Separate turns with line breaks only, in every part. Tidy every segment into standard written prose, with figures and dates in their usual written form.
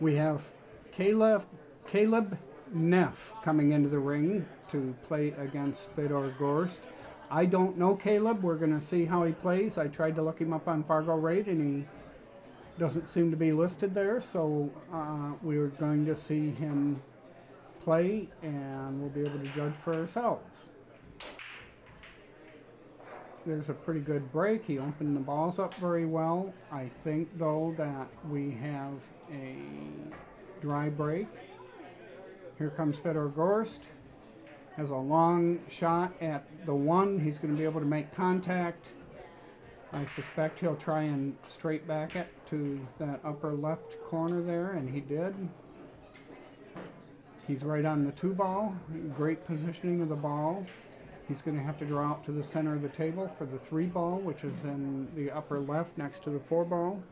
We have Caleb Neff coming into the ring to play against Fedor Gorst. I don't know Caleb. We're going to see how he plays. I tried to look him up on Fargo Raid and he doesn't seem to be listed there, so we're going to see him play and we'll be able to judge for ourselves. There's a pretty good break. He opened the balls up very well. I think though that we have a dry break. Here comes Fedor Gorst. Has a long shot at the one. He's going to be able to make contact. I suspect he'll try and straight back it to that upper left corner there, and he did. He's right on the 2-ball. Great positioning of the ball. He's going to have to draw out to the center of the table for the 3-ball, which is in the upper left next to the 4-ball.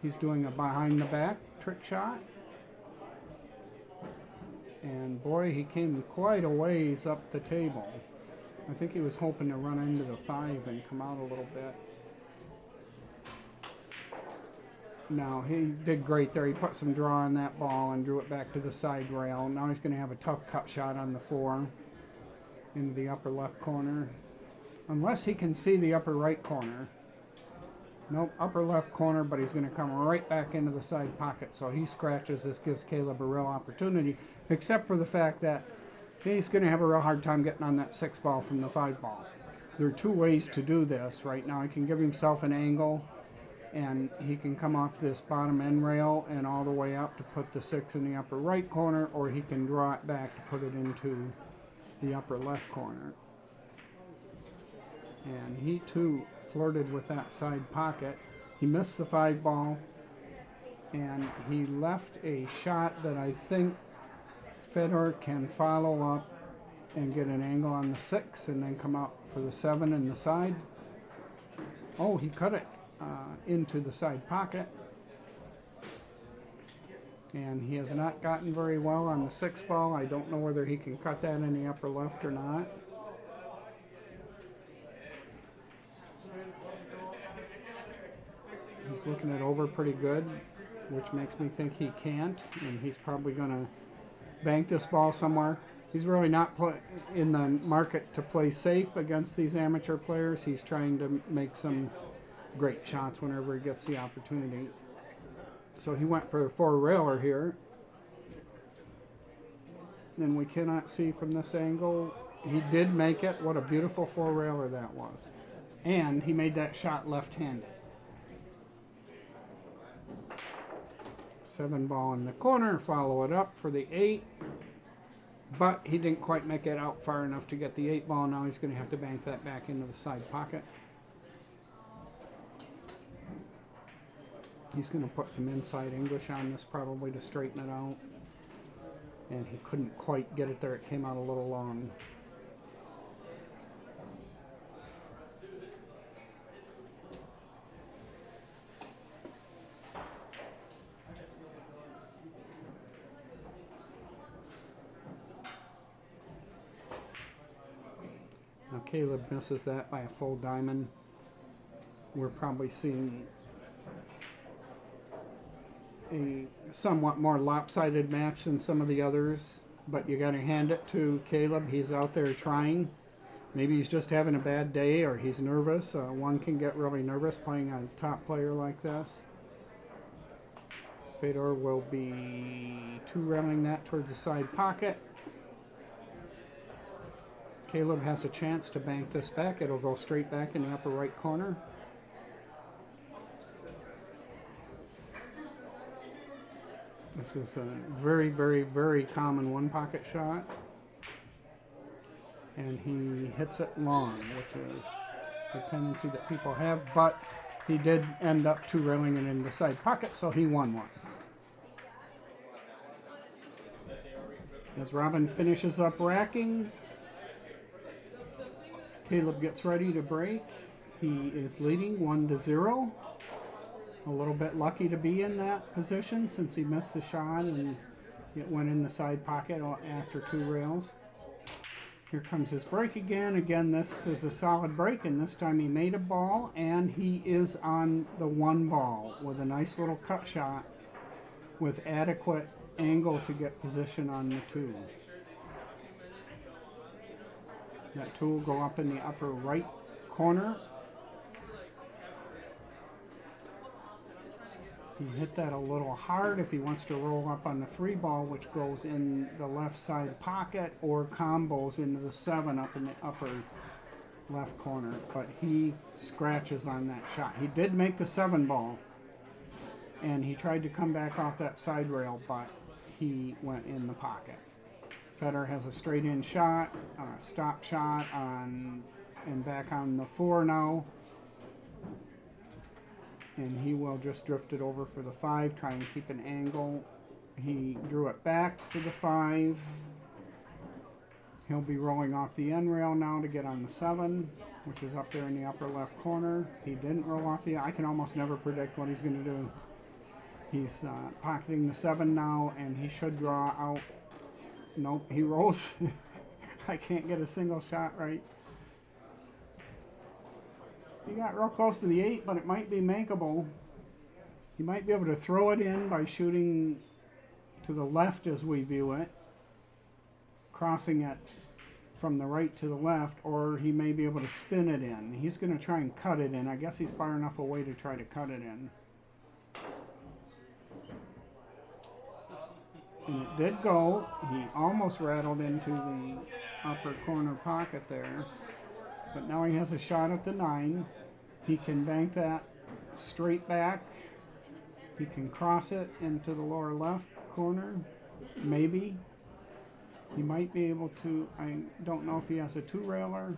He's doing a behind the back trick shot. And boy, he came quite a ways up the table. I think he was hoping to run into the 5 and come out a little bit. No, he did great there. He put some draw on that ball and drew it back to the side rail. Now he's going to have a tough cut shot on the 4 into the upper left corner. Unless he can see the upper right corner. Nope, upper left corner, but he's going to come right back into the side pocket. So he scratches. This gives Caleb a real opportunity, except for the fact that he's going to have a real hard time getting on that 6-ball from the 5-ball. There are 2 ways to do this right now. He can give himself an angle, and he can come off this bottom end rail and all the way up to put the 6 in the upper right corner, or he can draw it back to put it into the upper left corner. And he too flirted with that side pocket. He missed the 5-ball, and he left a shot that I think Fedor can follow up and get an angle on the 6 and then come out for the 7 in the side. Oh, he cut it into the side pocket. And he has not gotten very well on the 6-ball. I don't know whether he can cut that in the upper left or not. He's looking it over pretty good, which makes me think he can't, and he's probably going to bank this ball somewhere. He's really not in the market to play safe against these amateur players. He's trying to make some great shots whenever he gets the opportunity. So he went for a 4-railer here. And we cannot see from this angle. He did make it. What a beautiful 4-railer that was. And he made that shot left-handed. 7-ball in the corner, follow it up for the 8, but he didn't quite make it out far enough to get the 8-ball. Now he's going to have to bank that back into the side pocket. He's going to put some inside English on this probably to straighten it out, and he couldn't quite get it there. It came out a little long. Now Caleb misses that by a full diamond. We're probably seeing a somewhat more lopsided match than some of the others, but you got to hand it to Caleb. He's out there trying. Maybe he's just having a bad day or he's nervous. One can get really nervous playing a top player like this. Fedor will be 2-railing that towards the side pocket. Caleb has a chance to bank this back. It'll go straight back in the upper right corner. This is a very, very, very common 1-pocket shot. And he hits it long, which is a tendency that people have, but he did end up 2-railing it in the side pocket, so he won one. As Robin finishes up racking, Caleb gets ready to break. He is leading 1-0. A little bit lucky to be in that position since he missed the shot and it went in the side pocket after 2 rails. Here comes his break again. Again, this is a solid break, and this time he made a ball, and he is on the one ball with a nice little cut shot with adequate angle to get position on the two. That two will go up in the upper right corner. He hit that a little hard if he wants to roll up on the three ball, which goes in the left side pocket, or combos into the seven up in the upper left corner. But he scratches on that shot. He did make the seven ball, and he tried to come back off that side rail, but he went in the pocket. Fedor has a straight in shot, a stop shot on, and back on the four now. And he will just drift it over for the five, try and keep an angle. He drew it back for the five. He'll be rolling off the end rail now to get on the seven, which is up there in the upper left corner. He didn't roll off the, I can almost never predict what he's going to do. He's pocketing the seven now, and he should draw out. Nope, he rolls. I can't get a single shot right. He got real close to the eight, but it might be makeable. He might be able to throw it in by shooting to the left as we view it, crossing it from the right to the left, or he may be able to spin it in. He's going to try and cut it in. I guess he's far enough away to try to cut it in. And it did go. He almost rattled into the upper corner pocket there. But now he has a shot at the nine. He can bank that straight back. He can cross it into the lower left corner. Maybe. He might be able to, I don't know if he has a two-railer.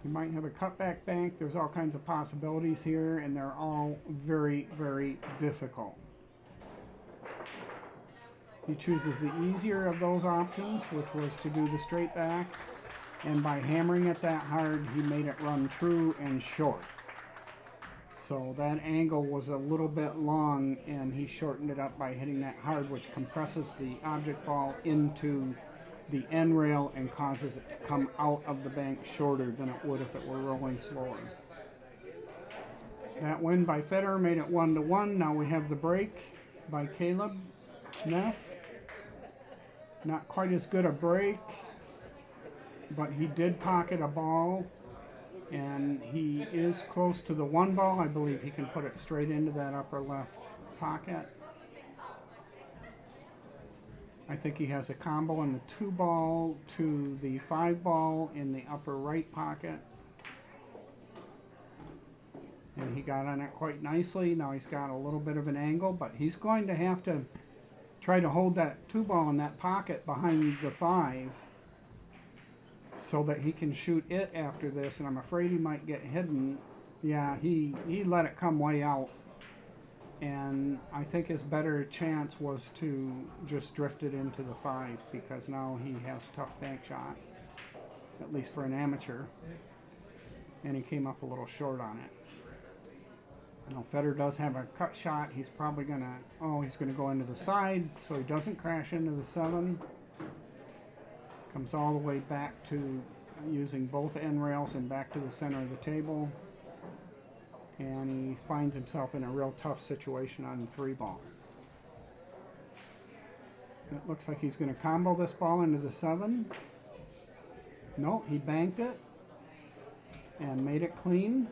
He might have a cutback bank. There's all kinds of possibilities here, and they're all very, very difficult. He chooses the easier of those options, which was to do the straight back. And by hammering it that hard, he made it run true and short. So that angle was a little bit long, and he shortened it up by hitting that hard, which compresses the object ball into the end rail and causes it to come out of the bank shorter than it would if it were rolling slower. That win by Fedor made it 1-1. Now we have the break by Caleb Neff. Not quite as good a break, but he did pocket a ball, and he is close to the one ball. I believe he can put it straight into that upper left pocket. I think he has a combo in the two ball to the five ball in the upper right pocket. And he got on it quite nicely. Now he's got a little bit of an angle, but he's going to have to try to hold that two ball in that pocket behind the five so that he can shoot it after this, and I'm afraid he might get hidden. Yeah, he let it come way out, and I think his better chance was to just drift it into the five, because now he has a tough bank shot, at least for an amateur, and he came up a little short on it. Now Fedor does have a cut shot. He's probably gonna, he's gonna go into the side so he doesn't crash into the seven. Comes all the way back to using both end rails and back to the center of the table. And he finds himself in a real tough situation on the three ball. It looks like he's going to combo this ball into the seven. No, he banked it and made it clean.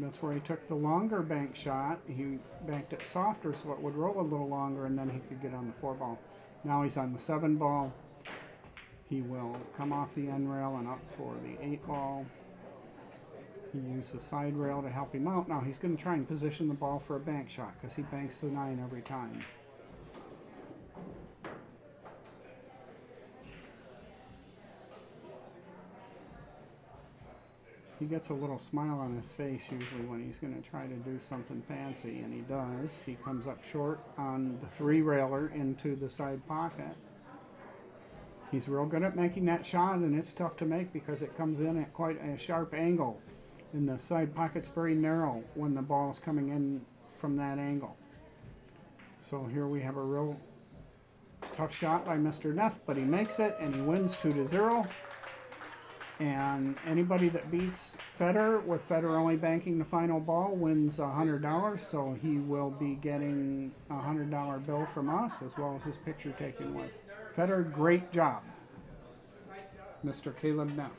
That's where he took the longer bank shot. He banked it softer so it would roll a little longer, and then he could get on the four ball. Now he's on the seven ball. He will come off the end rail and up for the eight ball. He used the side rail to help him out. Now he's going to try and position the ball for a bank shot, because he banks the nine every time. He gets a little smile on his face usually when he's going to try to do something fancy, and he does. He comes up short on the three railer into the side pocket. He's real good at making that shot, and it's tough to make because it comes in at quite a sharp angle, and the side pocket's very narrow when the ball is coming in from that angle. So here we have a real Tough shot by Mr. Neff, but he makes it and he wins 2-0. And anybody that beats Fedor, with Fedor only banking the final ball, wins $100. So he will be getting a $100 bill from us, as well as his picture taken with Fedor. Great job, Mr. Caleb Neff.